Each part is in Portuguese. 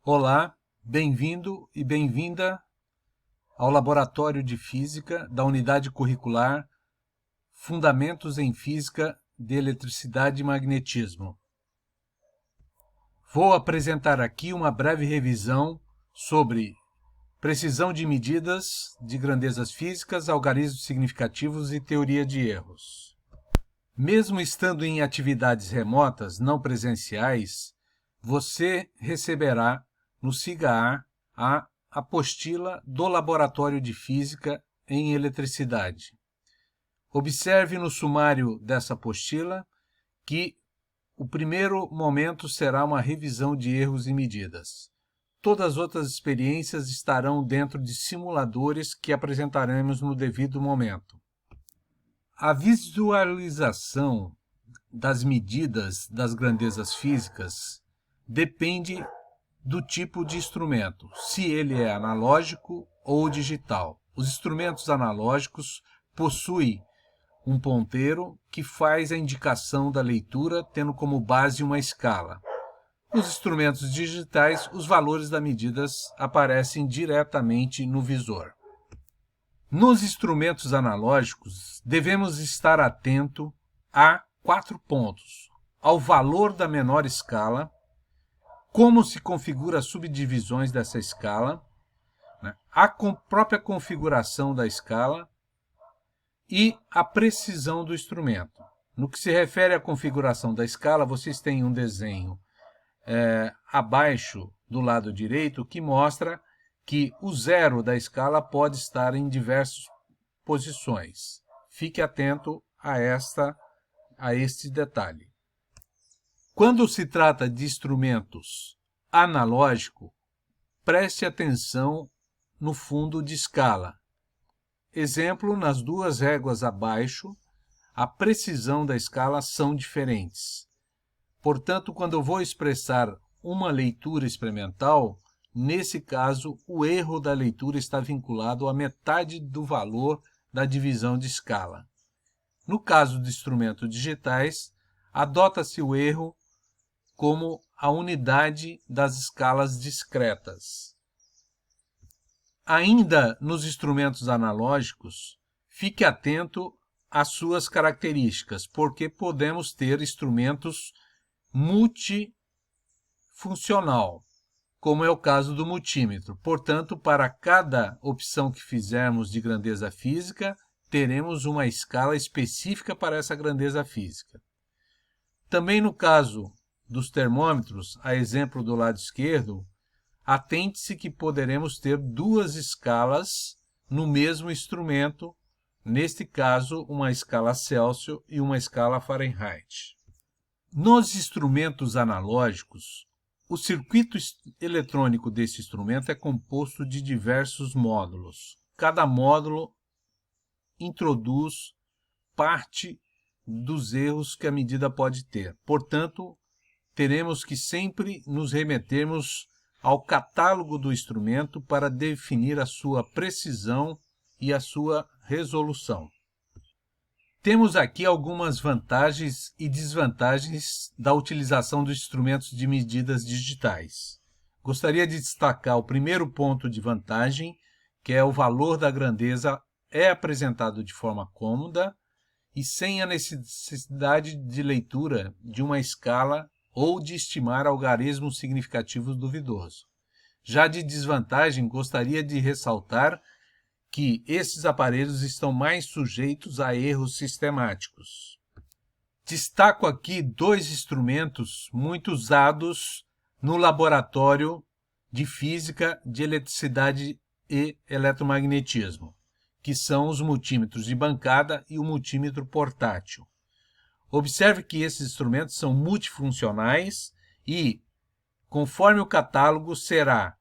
Olá, bem-vindo e bem-vinda ao Laboratório de Física da Unidade Curricular Fundamentos em Física de Eletricidade e Magnetismo. Vou apresentar aqui uma breve revisão sobre precisão de medidas de grandezas físicas, algarismos significativos e teoria de erros. Mesmo estando em atividades remotas, não presenciais, você receberá no SIGA a apostila do Laboratório de Física em Eletricidade. Observe no sumário dessa apostila que o primeiro momento será uma revisão de erros e medidas. Todas as outras experiências estarão dentro de simuladores que apresentaremos no devido momento. A visualização das medidas das grandezas físicas depende do tipo de instrumento, se ele é analógico ou digital. Os instrumentos analógicos possuem um ponteiro que faz a indicação da leitura, tendo como base uma escala. Nos instrumentos digitais, os valores das medidas aparecem diretamente no visor. Nos instrumentos analógicos, devemos estar atento a 4 pontos: ao valor da menor escala, como se configura as subdivisões dessa escala, a própria configuração da escala e a precisão do instrumento. No que se refere à configuração da escala, vocês têm um desenho abaixo do lado direito que mostra que o zero da escala pode estar em diversas posições. Fique atento a este detalhe. Quando se trata de instrumentos analógicos, preste atenção no fundo de escala. Exemplo, nas duas réguas abaixo, a precisão da escala são diferentes. Portanto, quando eu vou expressar uma leitura experimental, nesse caso, o erro da leitura está vinculado à metade do valor da divisão de escala. No caso de instrumentos digitais, adota-se o erro como a unidade das escalas discretas. Ainda nos instrumentos analógicos, fique atento às suas características, porque podemos ter instrumentos multifuncional, como é o caso do multímetro. Portanto, para cada opção que fizermos de grandeza física, teremos uma escala específica para essa grandeza física. Também no caso dos termômetros, a exemplo do lado esquerdo, atente-se que poderemos ter duas escalas no mesmo instrumento, neste caso, uma escala Celsius e uma escala Fahrenheit. Nos instrumentos analógicos, o circuito eletrônico desse instrumento é composto de diversos módulos. Cada módulo introduz parte dos erros que a medida pode ter. Portanto, teremos que sempre nos remetermos ao catálogo do instrumento para definir a sua precisão e a sua resolução. Temos aqui algumas vantagens e desvantagens da utilização dos instrumentos de medidas digitais. Gostaria de destacar o primeiro ponto de vantagem, que é o valor da grandeza é apresentado de forma cômoda e sem a necessidade de leitura de uma escala ou de estimar algarismos significativos duvidosos. Já de desvantagem, gostaria de ressaltar que esses aparelhos estão mais sujeitos a erros sistemáticos. Destaco aqui 2 instrumentos muito usados no laboratório de física de eletricidade e eletromagnetismo, que são os multímetros de bancada e o multímetro portátil. Observe que esses instrumentos são multifuncionais e, conforme o catálogo, será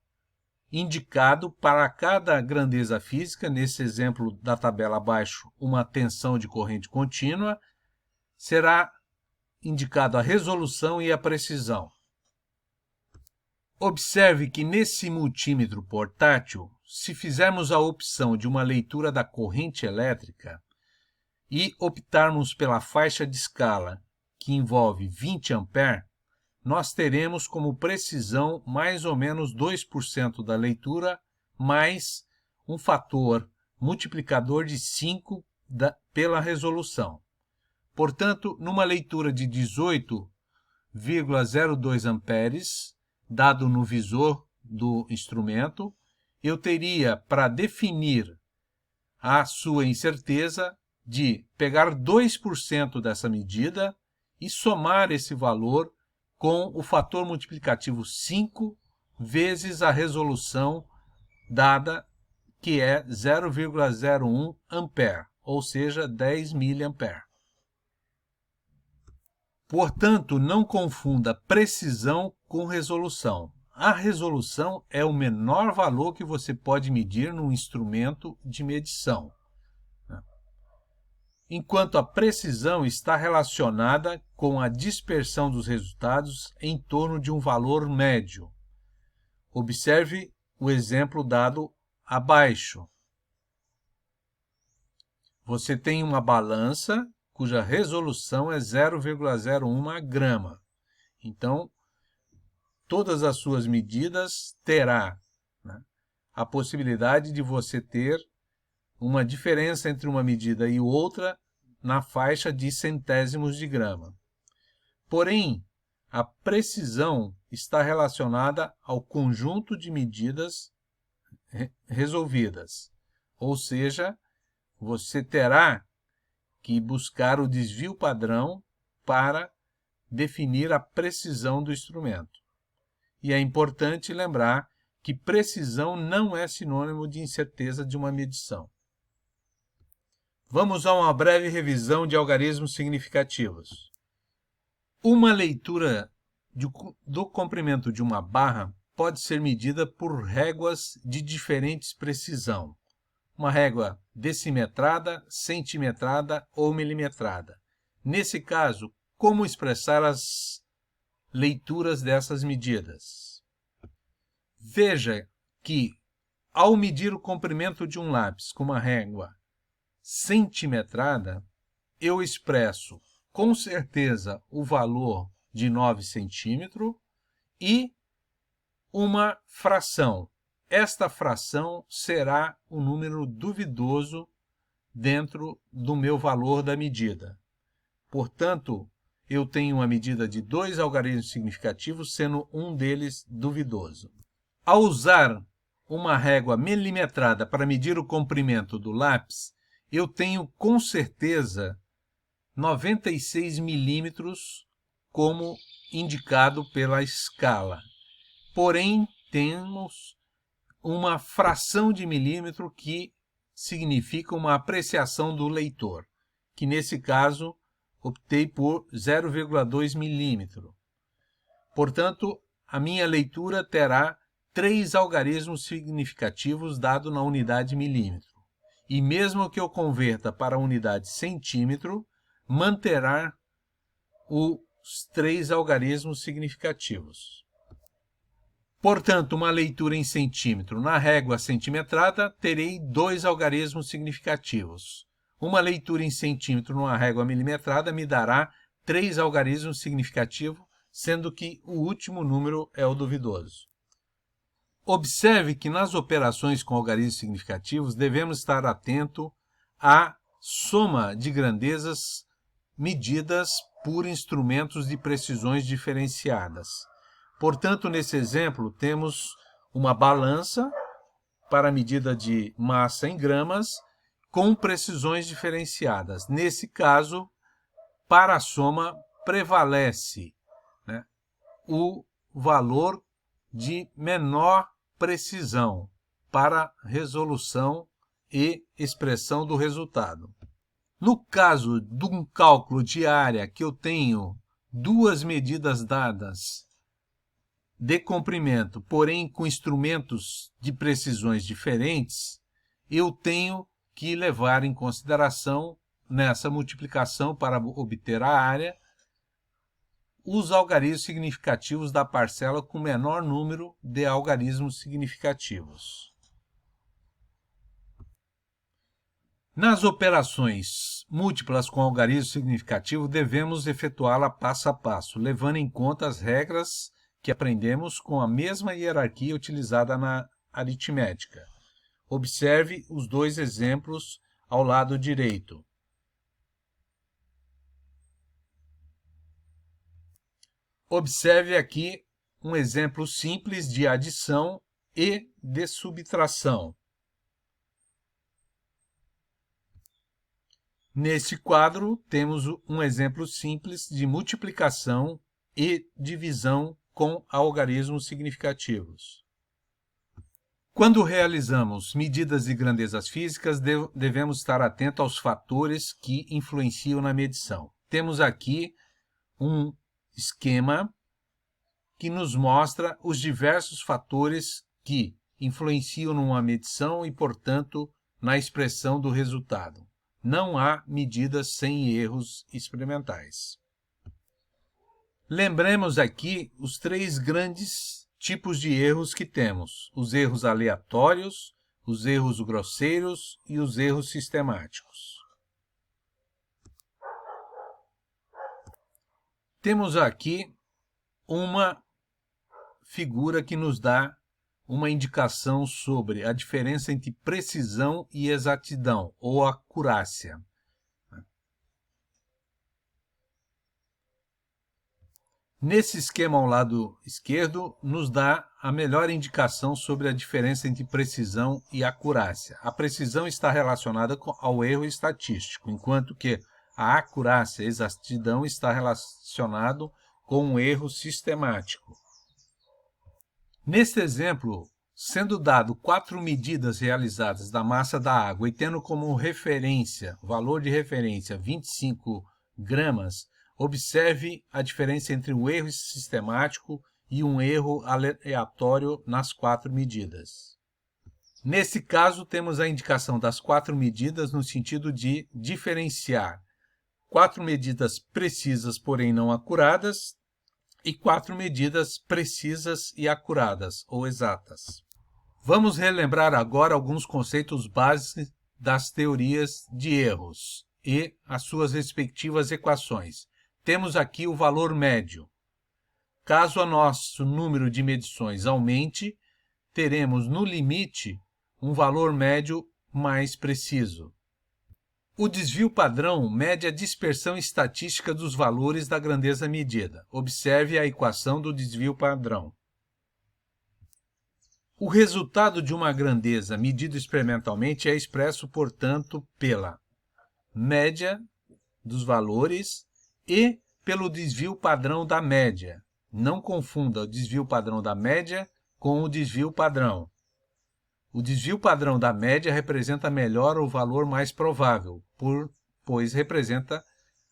indicado para cada grandeza física, nesse exemplo da tabela abaixo, uma tensão de corrente contínua, será indicado a resolução e a precisão. Observe que nesse multímetro portátil, se fizermos a opção de uma leitura da corrente elétrica, e optarmos pela faixa de escala que envolve 20 A, nós teremos como precisão mais ou menos 2% da leitura, mais um fator multiplicador de 5 pela resolução. Portanto, numa leitura de 18,02 amperes, dado no visor do instrumento, eu teria para definir a sua incerteza de pegar 2% dessa medida e somar esse valor com o fator multiplicativo 5 vezes a resolução dada, que é 0,01 ampere, ou seja, 10 miliampere. Portanto, não confunda precisão com resolução. A resolução é o menor valor que você pode medir num instrumento de medição, enquanto a precisão está relacionada com a dispersão dos resultados em torno de um valor médio. Observe o exemplo dado abaixo. Você tem uma balança cuja resolução é 0,01 grama. Então, todas as suas medidas terá, né, a possibilidade de você ter uma diferença entre uma medida e outra na faixa de centésimos de grama. Porém, a precisão está relacionada ao conjunto de medidas resolvidas, ou seja, você terá que buscar o desvio padrão para definir a precisão do instrumento. E é importante lembrar que precisão não é sinônimo de incerteza de uma medição. Vamos a uma breve revisão de algarismos significativos. Uma leitura do comprimento de uma barra pode ser medida por réguas de diferentes precisão. Uma régua decimetrada, centimetrada ou milimetrada. Nesse caso, como expressar as leituras dessas medidas? Veja que, ao medir o comprimento de um lápis com uma régua centimetrada, eu expresso com certeza o valor de 9 centímetros e uma fração. Esta fração será um número duvidoso dentro do meu valor da medida. Portanto, eu tenho uma medida de 2 algarismos significativos, sendo um deles duvidoso. Ao usar uma régua milimetrada para medir o comprimento do lápis, eu tenho com certeza 96 milímetros como indicado pela escala. Porém, temos uma fração de milímetro que significa uma apreciação do leitor, que nesse caso optei por 0,2 milímetro. Portanto, a minha leitura terá 3 algarismos significativos dado na unidade milímetro. E mesmo que eu converta para a unidade centímetro, manterá os 3 algarismos significativos. Portanto, uma leitura em centímetro na régua centimetrada, terei 2 algarismos significativos. Uma leitura em centímetro numa régua milimetrada me dará 3 algarismos significativos, sendo que o último número é o duvidoso. Observe que nas operações com algarismos significativos devemos estar atento à soma de grandezas medidas por instrumentos de precisões diferenciadas. Portanto, nesse exemplo, temos uma balança para medida de massa em gramas com precisões diferenciadas. Nesse caso, para a soma, prevalece, né, o valor de menor precisão para resolução e expressão do resultado. No caso de um cálculo de área que eu tenho 2 medidas dadas de comprimento, porém com instrumentos de precisões diferentes, eu tenho que levar em consideração, nessa multiplicação para obter a área, os algarismos significativos da parcela com menor número de algarismos significativos. Nas operações múltiplas com algarismo significativo, devemos efetuá-la passo a passo, levando em conta as regras que aprendemos com a mesma hierarquia utilizada na aritmética. Observe os dois exemplos ao lado direito. Observe aqui um exemplo simples de adição e de subtração. Neste quadro, temos um exemplo simples de multiplicação e divisão com algarismos significativos. Quando realizamos medidas de grandezas físicas, devemos estar atentos aos fatores que influenciam na medição. Temos aqui um esquema que nos mostra os diversos fatores que influenciam numa medição e, portanto, na expressão do resultado. Não há medidas sem erros experimentais. Lembremos aqui os três grandes tipos de erros que temos: os erros aleatórios, os erros grosseiros e os erros sistemáticos. Temos aqui uma figura que nos dá uma indicação sobre a diferença entre precisão e exatidão, ou acurácia. Nesse esquema ao lado esquerdo, nos dá a melhor indicação sobre a diferença entre precisão e acurácia. A precisão está relacionada ao erro estatístico, enquanto que a acurácia, a exatidão, está relacionado com o erro sistemático. Neste exemplo, sendo dado 4 medidas realizadas da massa da água e tendo como referência, valor de referência, 25 gramas, observe a diferença entre um erro sistemático e um erro aleatório nas 4 medidas. Nesse caso, temos a indicação das 4 medidas no sentido de diferenciar 4 medidas precisas, porém não acuradas, e 4 medidas precisas e acuradas, ou exatas. Vamos relembrar agora alguns conceitos básicos das teorias de erros e as suas respectivas equações. Temos aqui o valor médio. Caso o nosso número de medições aumente, teremos no limite um valor médio mais preciso. O desvio padrão mede a dispersão estatística dos valores da grandeza medida. Observe a equação do desvio padrão. O resultado de uma grandeza medida experimentalmente é expresso, portanto, pela média dos valores e pelo desvio padrão da média. Não confunda o desvio padrão da média com o desvio padrão. O desvio padrão da média representa melhor o valor mais provável, pois representa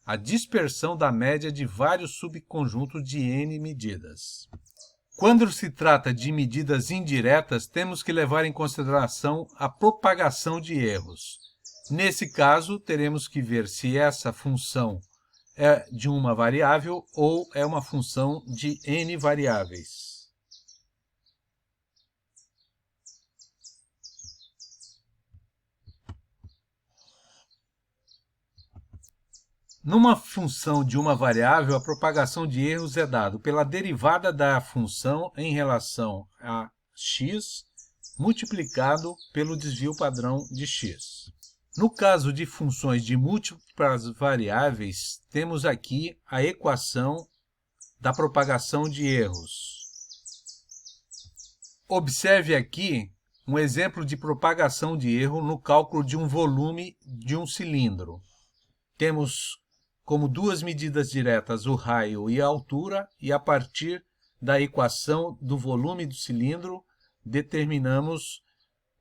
a dispersão da média de vários subconjuntos de n medidas. Quando se trata de medidas indiretas, temos que levar em consideração a propagação de erros. Nesse caso, teremos que ver se essa função é de uma variável ou é uma função de n variáveis. Numa função de uma variável, a propagação de erros é dada pela derivada da função em relação a x multiplicado pelo desvio padrão de x. No caso de funções de múltiplas variáveis, temos aqui a equação da propagação de erros. Observe aqui um exemplo de propagação de erro no cálculo de um volume de um cilindro. Temos como duas medidas diretas o raio e a altura, e a partir da equação do volume do cilindro, determinamos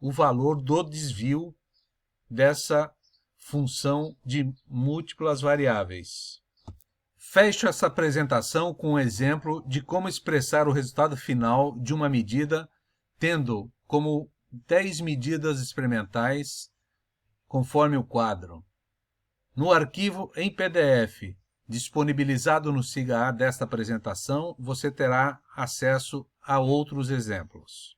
o valor do desvio dessa função de múltiplas variáveis. Fecho essa apresentação com um exemplo de como expressar o resultado final de uma medida, tendo como 10 medidas experimentais, conforme o quadro. No arquivo em PDF, disponibilizado no SIGA A desta apresentação, você terá acesso a outros exemplos.